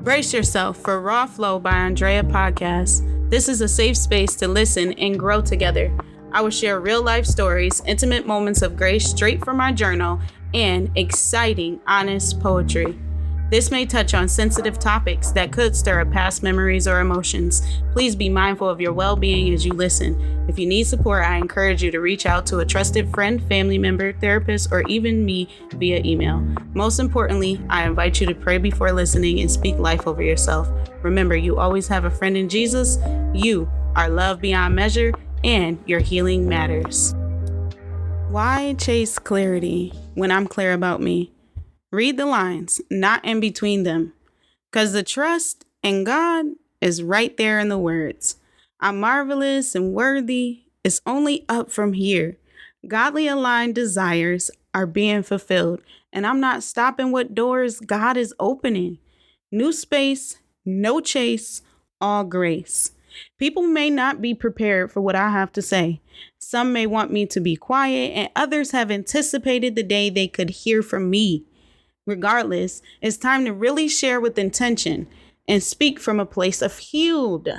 Brace yourself for RAWFLO by Andrea podcast. This is a safe space to listen and grow together. I will share real life stories, intimate moments of grace straight from my journal, and exciting, honest poetry. This may touch on sensitive topics that could stir up past memories or emotions. Please be mindful of your well-being as you listen. If you need support, I encourage you to reach out to a trusted friend, family member, therapist, or even me via email. Most importantly, I invite you to pray before listening and speak life over yourself. Remember, you always have a friend in Jesus. You are loved beyond measure, and your healing matters. Why chase clarity when I'm clear about me? Read the lines, not in between them, because the trust in God is right there in the words. I'm marvelous and worthy. It's only up from here. Godly aligned desires are being fulfilled, and I'm not stopping what doors God is opening. New space, no chase, all grace. People may not be prepared for what I have to say. Some may want me to be quiet, and others have anticipated the day they could hear from me. Regardless, it's time to really share with intention and speak from a place of healed.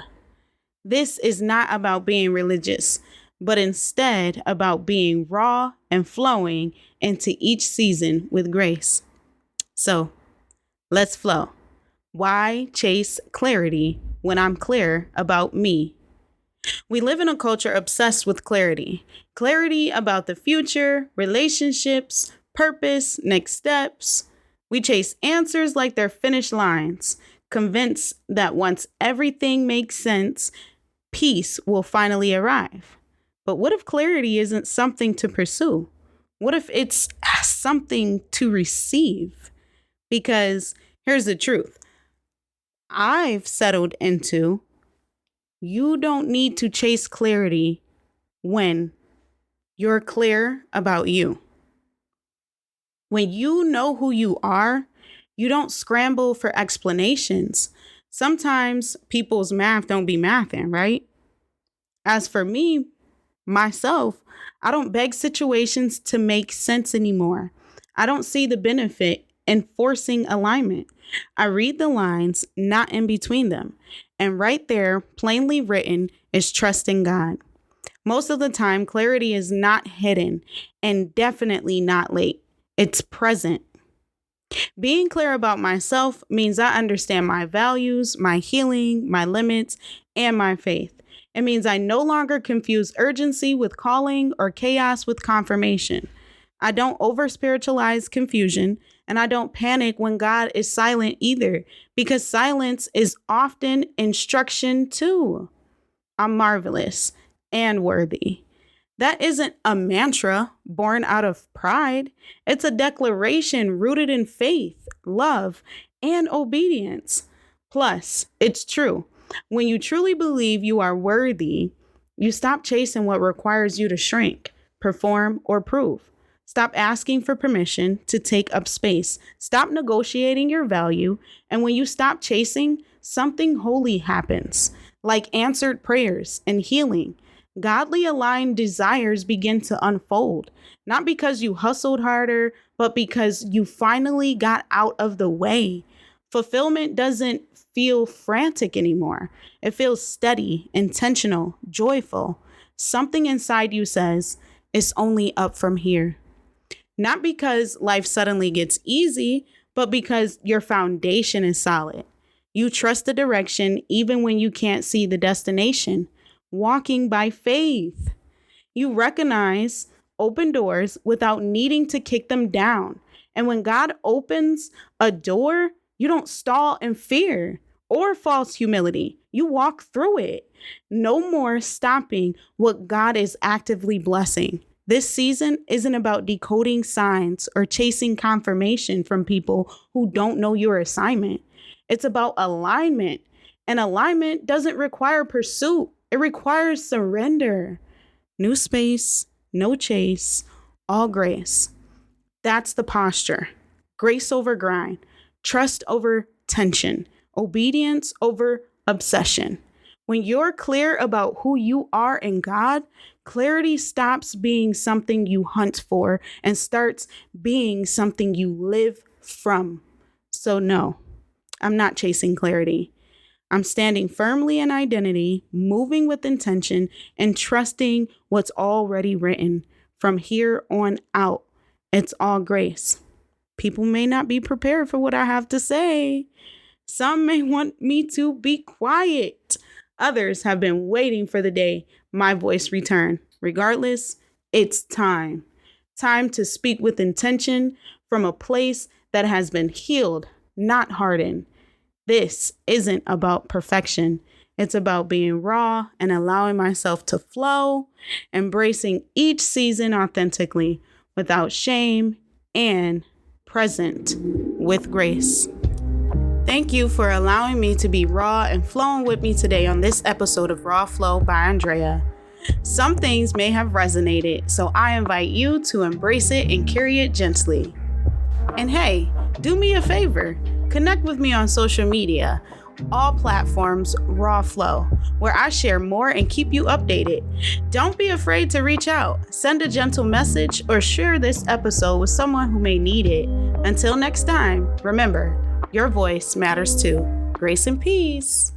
This is not about being religious, but instead about being raw and flowing into each season with grace. So, let's flow. Why chase clarity when I'm clear about me? We live in a culture obsessed with clarity. Clarity about the future, relationships, purpose, next steps. We chase answers like they're finish lines, convinced that once everything makes sense, peace will finally arrive. But what if clarity isn't something to pursue? What if it's something to receive? Because here's the truth. I've settled into you don't need to chase clarity when you're clear about you. When you know who you are, you don't scramble for explanations. Sometimes people's math don't be mathing, right? As for me, myself, I don't beg situations to make sense anymore. I don't see the benefit in forcing alignment. I read the lines, not in between them. And right there, plainly written, is trusting God. Most of the time, clarity is not hidden and definitely not late. It's present. Being clear about myself means I understand my values, my healing, my limits, and my faith. It means I no longer confuse urgency with calling or chaos with confirmation. I don't over-spiritualize confusion, and I don't panic when God is silent either, because silence is often instruction too. I'm marvelous and worthy. That isn't a mantra born out of pride. It's a declaration rooted in faith, love, and obedience. Plus, it's true. When you truly believe you are worthy, you stop chasing what requires you to shrink, perform, or prove. Stop asking for permission to take up space. Stop negotiating your value. And when you stop chasing, something holy happens, like answered prayers and healing. Godly aligned desires begin to unfold, not because you hustled harder, but because you finally got out of the way. Fulfillment doesn't feel frantic anymore. It feels steady, intentional, joyful. Something inside you says, it's only up from here. Not because life suddenly gets easy, but because your foundation is solid. You trust the direction even when you can't see the destination. Walking by faith. You recognize open doors without needing to kick them down. And when God opens a door, you don't stall in fear or false humility. You walk through it. No more stopping what God is actively blessing. This season isn't about decoding signs or chasing confirmation from people who don't know your assignment. It's about alignment. And alignment doesn't require pursuit. It requires surrender. New space, no chase, all grace. That's the posture. Grace over grind, trust over tension, obedience over obsession. When you're clear about who you are in God, clarity stops being something you hunt for and starts being something you live from. So no, I'm not chasing clarity. I'm standing firmly in identity, moving with intention, and trusting what's already written. From here on out, it's all grace. People may not be prepared for what I have to say. Some may want me to be quiet. Others have been waiting for the day my voice returned. Regardless, it's time. Time to speak with intention from a place that has been healed, not hardened. This isn't about perfection. It's about being raw and allowing myself to flow, embracing each season authentically without shame and present with grace. Thank you for allowing me to be raw and flowing with me today on this episode of RAWFLO by Andrea. Some things may have resonated, so I invite you to embrace it and carry it gently. And hey, do me a favor. Connect with me on social media, all platforms RAWFLO, where I share more and keep you updated. Don't be afraid to reach out, send a gentle message, or share this episode with someone who may need it. Until next time, remember, your voice matters too. Grace and peace.